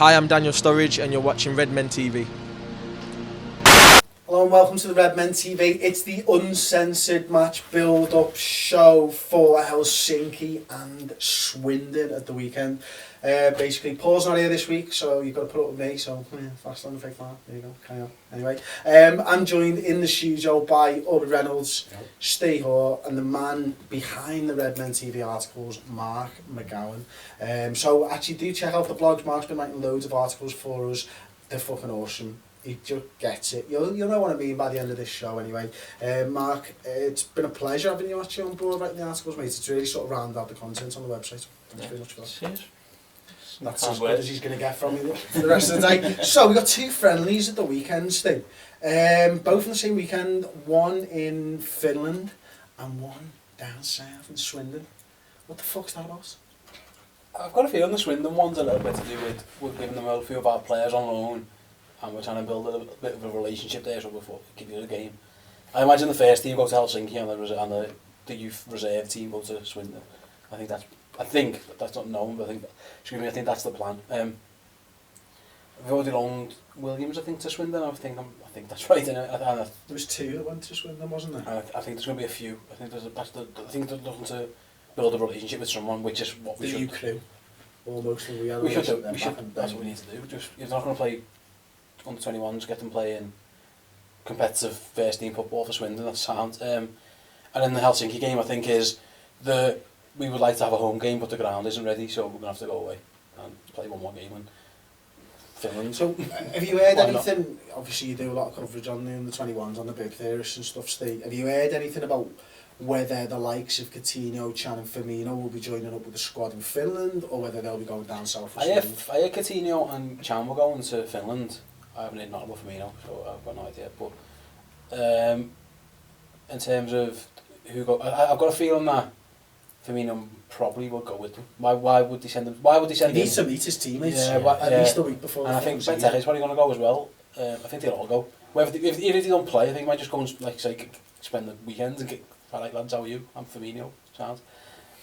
Hi, I'm Daniel Sturridge and you're watching Redmen TV. Hello and welcome to the Redmen TV. It's the Uncensored match build-up show for Helsinki and Swindon at the weekend. Basically, Paul's not here this week, so you've got to put up with me. So, fast on the fake fan. There you go. Carry on. Anyway, I'm joined in the studio by Aubrey Reynolds, Steve Hoare, and the man behind the Redmen TV articles, Mark McGowan. So, actually, do check out the blogs. Mark's been writing loads of articles for us. They're fucking awesome. He just gets it. You'll know what I mean by the end of this show anyway. Mark, it's been a pleasure having you actually on board writing the articles, mate. It's really sort of rounded out the content on the website. Thanks very much for that. Cheers. That's as good as he's going to get from me for the rest of the day. So we got two friendlies at the weekend, Steve. Both on the same weekend. One in Finland and one down south in Swindon. What the fuck's that about? I've got a feeling the Swindon one's a little bit to do with we're giving them a few of our players on loan and we're trying to build a bit of a relationship there so before we give you the game. I imagine the first team go to Helsinki and the youth reserve team go to Swindon. I think that's not known, but I think that's the plan. We've already loaned Williams, I think, to Swindon. I think that's right. There was two that went to Swindon, wasn't there? I think there's going to be a few. I think they're looking to build a relationship with someone, which is what we should. The crew, almost. We should do. That's what we need to do. You're not going to play under 21s, get them playing competitive first team football for Swindon. That's sound. And then the Helsinki game, I think, is we would like to have a home game, but the ground isn't ready, so we're going to have to go away and play one more game in Finland. So, have you heard anything? Obviously, you do a lot of coverage on the 21s, on the big theorists and stuff, Steve. Have you heard anything about whether the likes of Coutinho, Chan and Firmino will be joining up with the squad in Finland, or whether they'll be going down south? I hear Coutinho and Chan were going to Finland. I haven't heard nothing about Firmino, so I've got no idea. But in terms of who go, I've got a feeling that Firmino probably will go with them. Why would they send them? Why would they send him? He needs to meet his teammates at least a week before. And I think Benteke is probably going to go as well. I think they'll all go. If they don't play, I think they might just go and spend the weekends and get. Alright lads, how are you? I'm Firmino. Sound.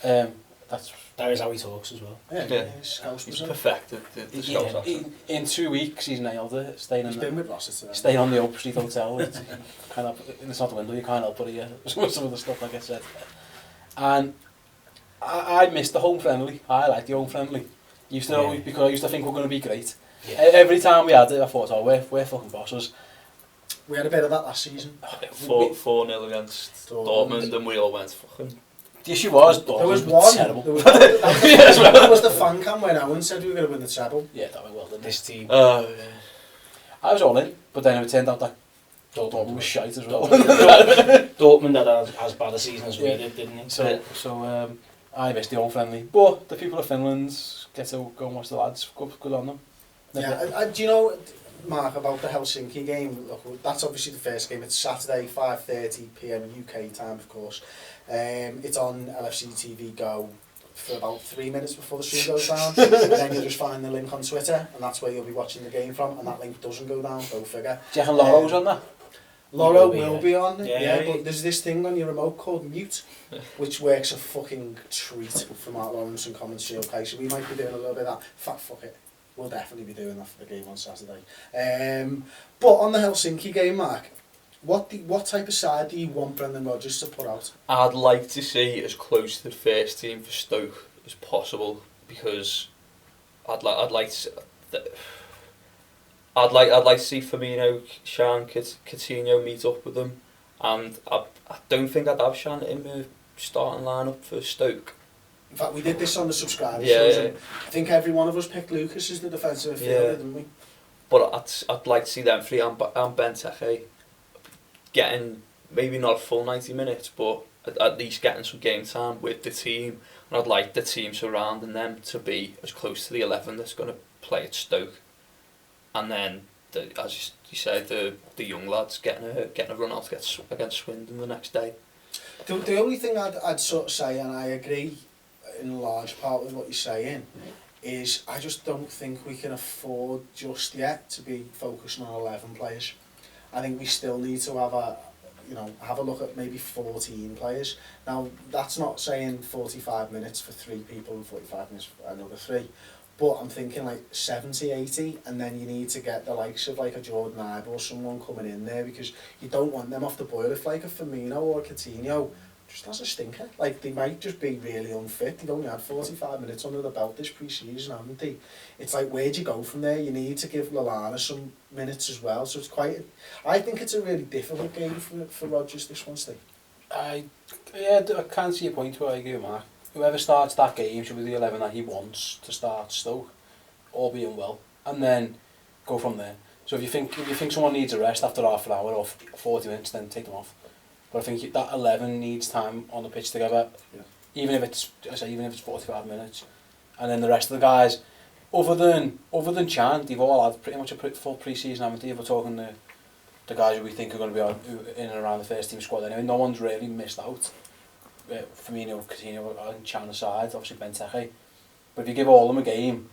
That is how he talks as well. Yeah. He's perfected the Scouse accent. In 2 weeks, he's nailed it. He's been with Rossiter. Staying on the Aubrey Street Hotel. It's not the window, you can't help but hear some of the stuff, like I said. And I missed the home friendly. I like the home friendly. Because I used to think we're going to be great. Yeah. Every time we had it, I thought, we're fucking bosses. We had a bit of that last season. 4-0 against Dortmund and we all went fucking... The issue was, there was one. Terrible. There was the fan cam when Owen said we were going to win the treble. Yeah, that went well, didn't this team. I was all in, but then it turned out that Dortmund was shite as well. Dortmund had as bad a season as we did, didn't he? So I missed the home friendly. But the people of Finland get to go and watch the lads. Good on them. Yeah, do you know, Mark, about the Helsinki game? Look, that's obviously the first game. It's Saturday, 5:30 PM UK time, of course. It's on LFC TV Go for about 3 minutes before the stream goes down. And then you'll just find the link on Twitter, and that's where you'll be watching the game from. And that link doesn't go down, go figure. Do you reckon Loro's on that? Loro will be on, yeah, but there's this thing on your remote called mute, which works a fucking treat for Mark Lawrence and commentary. Okay, so we might be doing a little bit of that. Fuck it. We'll definitely be doing that for the game on Saturday. But on the Helsinki game, Mark, what type of side do you want Brendan Rodgers to put out? I'd like to see as close to the first team for Stoke as possible, because I'd like to see Firmino, Chan, Coutinho meet up with them, and I don't think I'd have Chan in the starting lineup for Stoke. In fact, we did this on the subscriber shows. And I think every one of us picked Lucas as the defensive midfielder, didn't we? But I'd like to see them three and Benteke getting maybe not a full 90 minutes, but at least getting some game time with the team. And I'd like the team surrounding them to be as close to the 11 that's going to play at Stoke. And then, as you said, the young lads getting a run out against Swindon the next day. The only thing I'd sort of say, and I agree in large part with what you're saying, is I just don't think we can afford just yet to be focusing on 11 players. I think we still need to have a look at maybe 14 players. Now, that's not saying 45 minutes for 3 people and 45 minutes for another 3, But I'm thinking like 70, 80, and then you need to get the likes of like a Jordan Ibe or someone coming in there, because you don't want them off the boil. If like a Firmino or a Coutinho just has a stinker, like they might just be really unfit. They've only had 45 minutes under the belt this pre-season, haven't they? It's like, where'd you go from there? You need to give Lallana some minutes as well. So it's quite, I think it's a really difficult game for Rodgers, this one, Steve. I can't see a point where I agree with Mark. Whoever starts that game should be the 11 that he wants to start Stoke, all being well, and then go from there. So if you think someone needs a rest after half an hour or 40 minutes, then take them off. But I think that 11 needs time on the pitch together, even if it's 45 minutes, and then the rest of the guys, other than Chan, they've all had pretty much a full pre-season, haven't they? If we're talking the guys who we think are going to be in and around the first team squad anyway, no one's really missed out. Firmino, Coutinho, and Chan aside, obviously Benteke. But if you give all of them a game,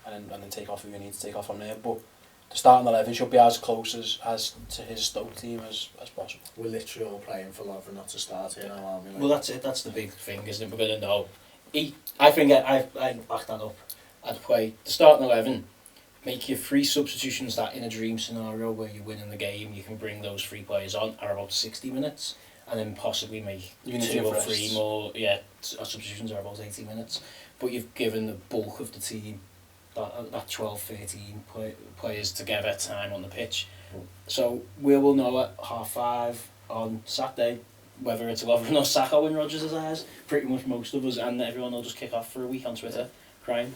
and then take off who you need to take off from there, but the starting 11 should be as close as to his Stoke team as possible. We're literally all praying for Lovren not to start here now, aren't we? Well, that's it. That's the big thing, isn't it? We're going to know. I think I'd back that up. I'd play the starting 11, make your 3 substitutions that in a dream scenario where you're winning the game, you can bring those 3 players on at about 60 minutes, and then possibly make 2 or 3 more. Yeah, substitutions are about 80 minutes, but you've given the bulk of the team that 12, 13 players together time on the pitch. So we will know at 5:30 on Saturday whether it's Lovren or Saka in Rodgers' eyes. Pretty much most of us, and everyone will just kick off for a week on Twitter crying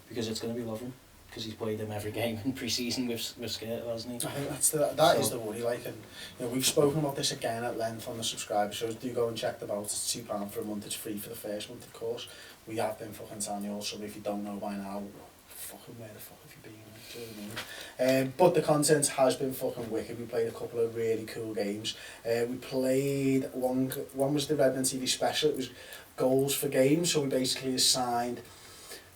because it's going to be Lovren, because he's played him every game in pre-season with Skirtle, hasn't he? I think that is the worry, like, and we've spoken about this again at length on the subscriber shows. Do go and check them out. It's £2 for a month. It's free for the first month, of course. We have been fucking annual, so if you don't know by now, fucking where the fuck have you been? Do you know what I mean? But the content has been fucking wicked. We played a couple of really cool games. We played one was the Redmen TV special. It was goals for games, so we basically assigned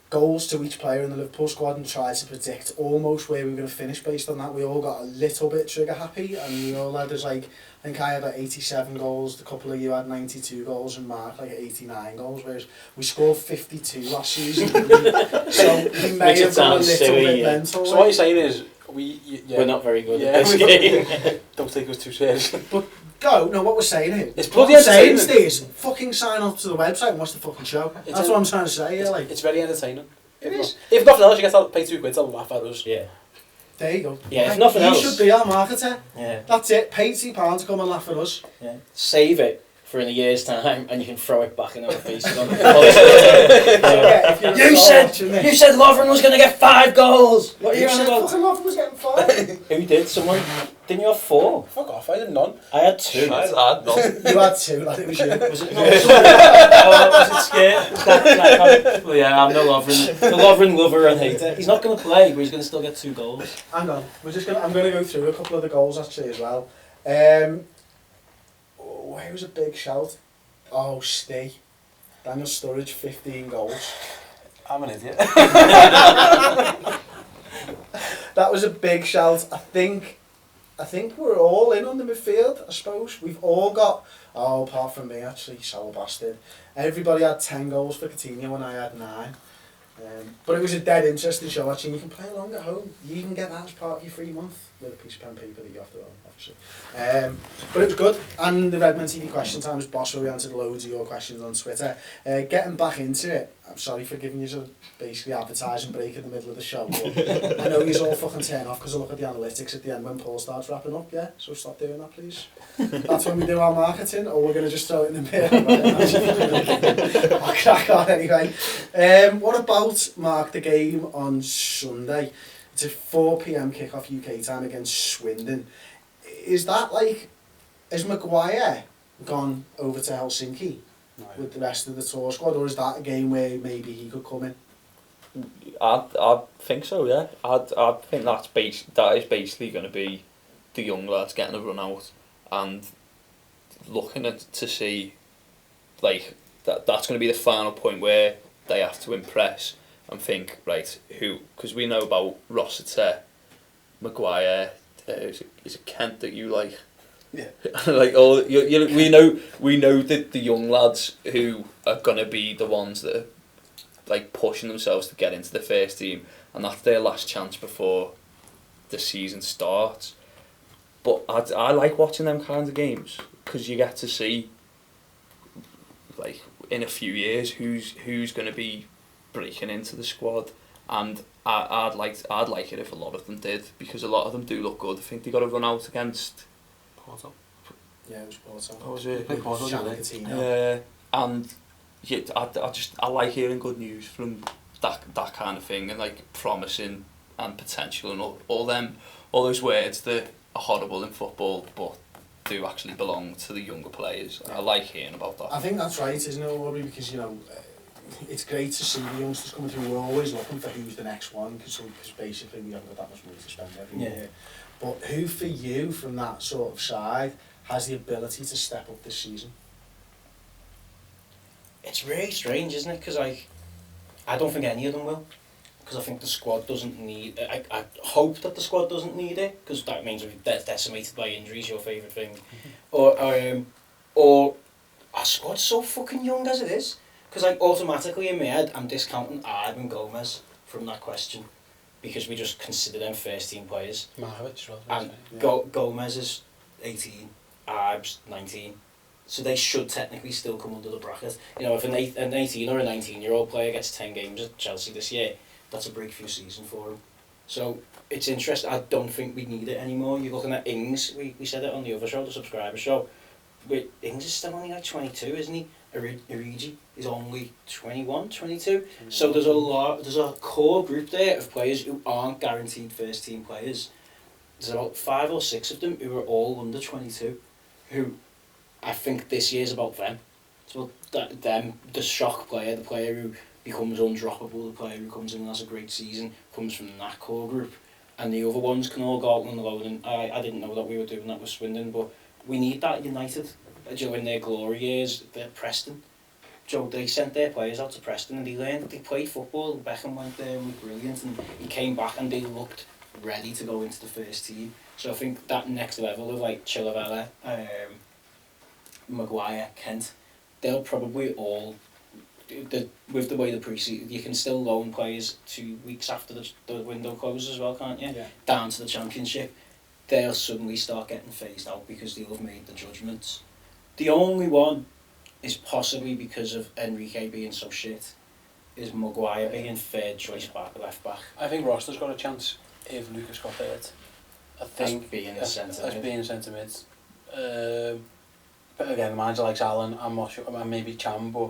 goals to each player in the Liverpool squad and tried to predict almost where we were going to finish based on that. We all got a little bit trigger happy, and we all had I think I had 87 goals, a couple of you had 92 goals, and Mark 89 goals, whereas we scored 52 last season. So we may have got a little bit mental. So what you're saying is we're not very good at this game. Don't take us too seriously. But what we're saying here, it's bloody entertaining. Is fucking sign up to the website and watch the fucking show. That's what I'm trying to say. Yeah, it's very entertaining. It is. If nothing else, you get to pay £2 to laugh at us. Yeah. There you go. Yeah, if nothing else, you should be our marketer. Yeah. That's it. Pay £2 to come and laugh at us. Yeah. Save it for in a year's time, and you can throw it back in our faces. You said Lovren was going to get 5 goals. What are you on about? Fucking Lovren was getting 5. Who did? Someone? Didn't you have 4? Fuck off! I had none. I had 2. I had none. You had 2. Like it was you. Was it not? Was it scared? Well, yeah, I'm no Lovren. The Lovren lover and hater. He's not going to play, but he's going to still get 2 goals. Hang on. I'm going to go through a couple of the goals actually as well. Where was a big shout? Oh, Stay. Daniel Sturridge, 15 goals. I'm an idiot. That was a big shout. I think we're all in on the midfield, I suppose. We've all got, apart from me actually, sour bastard. Everybody had 10 goals for Coutinho and I had 9. But it was a dead interesting show actually. You can play along at home. You even get that as part of your free month with a piece of pen paper that you have to own, obviously. But it was good. And the Redmen TV question time was boss, where we answered loads of your questions on Twitter. Getting back into it, I'm sorry for giving you a basically advertising break in the middle of the show, but I know you all fucking turn off because I look at the analytics at the end when Paul starts wrapping up, yeah? So stop doing that, please. That's when we do our marketing, or we're going to just throw it in the bin. I'll crack on anyway. What about, Mark, the game on Sunday? It's a 4 PM kickoff UK time against Swindon. Is that has Maguire gone over to Helsinki with the rest of the tour squad, or is that a game where maybe he could come in? I think so, yeah. I think that is basically going to be the young lads getting a run out and looking to see that's going to be the final point where they have to impress and think, right, who, because we know about Rossiter, Maguire, is it Kent that you like? Yeah. We know that the young lads who are going to be the ones that like pushing themselves to get into the first team, and that's their last chance before the season starts. But I like watching them kinds of games because you get to see, like, in a few years who's going to be breaking into the squad, and I'd like it if a lot of them did, because a lot of them do look good. I think they got a run out against Porto. Yeah, it was Porto. what was it? Played Porto, didn't they? Coutinho. And yeah, I like hearing good news from that kind of thing, and like promising and potential and all those words that are horrible in football but do actually belong to the younger players. I like hearing about that. I think that's right, isn't it, Aubrey? Because, you know, it's great to see the youngsters coming through. We're always looking for who's the next one, because basically we haven't got that much money to spend every year. But who for you, from that sort of side, has the ability to step up this season? It's really strange, isn't it? Because I don't think any of them will. Because I think the squad doesn't need... I hope that the squad doesn't need it, because that means we're decimated by injuries, your favourite thing. Or our squad's so fucking young as it is. Because like, automatically in my head, I'm discounting Aubrey and Gomez from that question. Because we just consider them first team players. Mahovic, well, And Gomez is 18, Arb's 19. So they should technically still come under the bracket. You know, if an 18 or a 19-year-old player gets 10 games at Chelsea this year, that's a breakthrough season for him. So it's interesting. I don't think we need it anymore. You're looking at Ings. We said it on the other show, the subscriber show. Ings is still only like 22, isn't he? Origi is only 21, 22. So there's a core group there of players who aren't guaranteed first team players. There's about 5 or 6 of them who are all under 22, who I think this year's about them. So the shock player, the player who becomes undroppable, the player who comes in and has a great season, comes from that core group. And the other ones can all go out on the loan. And I didn't know that we were doing that with Swindon, but we need that United. Joe, in their glory years, Preston. Joe, they sent their players out to Preston and they played football. Beckham went there and was brilliant, and he came back and they looked ready to go into the first team. So I think that next level of like Chilavella, Maguire, Kent, they'll probably all, with the way the Preseason, you can still loan players 2 weeks after the window closes as well, can't you? Yeah. Down to the Championship. They'll suddenly start getting phased out because they'll have made the judgments. The only one is possibly because of Enrique being so shit, is Maguire being third choice left back. I think Roster's got a chance if Lucas got hurt. I think As being in centre mid. But again, the manager likes Allen. I'm not sure, maybe Cham, but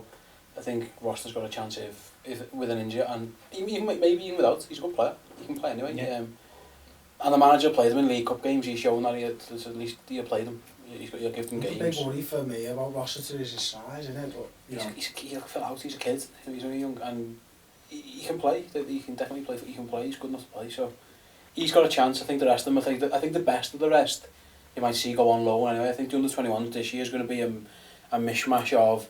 I think Roster's got a chance if with an injury, and maybe even without. He's a good player. He can play anyway. Yeah. And the manager played him in League Cup games. He's shown that at least he played them. He'll give them games. The big worry for me about Rossiter is his size, isn't it? But, you know, He'll fill out. He's a kid. He's only young, and he can play. He can definitely play. He can play. He's good enough to play. So he's got a chance. I think the rest of them. I think the best of the rest, you might see go on loan anyway. I think the under-21 this year is going to be a mishmash of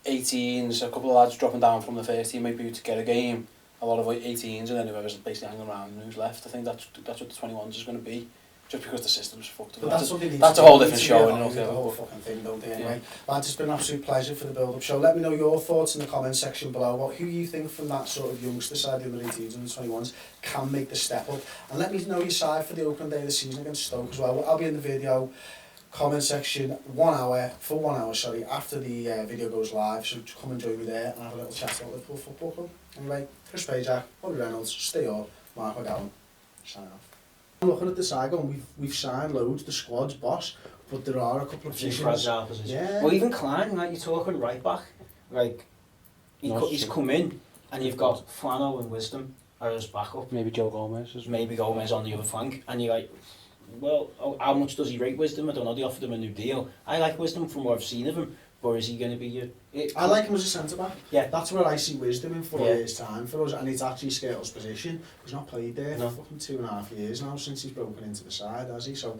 18s, a couple of lads dropping down from the first team maybe to get a game, a lot of 18s, and then whoever's basically hanging around and who's left. I think that's what the 21s is going to be, just because the system's fucked up. but That's a whole different show. The whole fucking thing, don't they? Anyway, lads, it's been an absolute pleasure for the build-up show. Let me know your thoughts in the comment section below about who you think from that sort of youngster side, the under 18s and the 21s, can make the step up. And let me know your side for the opening day of the season against Stoke as well. I'll be in the video comment section 1 hour after the video goes live, so come and join me there and have a little chat about Liverpool Football Club. Anyway, Chris Pajak, Aubrey Reynolds, stay up, Mark McGowan, sign off. I'm looking at the side going, we've signed loads, the squad's boss, but there are a couple of positions. Yeah. Well, even Klein, like, you're talking right back, like, he's come in and you've got Flano and Wisdom as backup. Maybe Joe Gomez. Maybe Gomez on the other flank, and you're like, well, how much does he rate Wisdom? I don't know, they offered him a new deal. I like Wisdom from what I've seen of him, but is he going to be your... I like him as a centre-back. Yeah. That's where I see Wisdom in 4 years' time for us, and it's actually Scales' position. He's not played there for fucking 2.5 years now since he's broken into the side, has he? So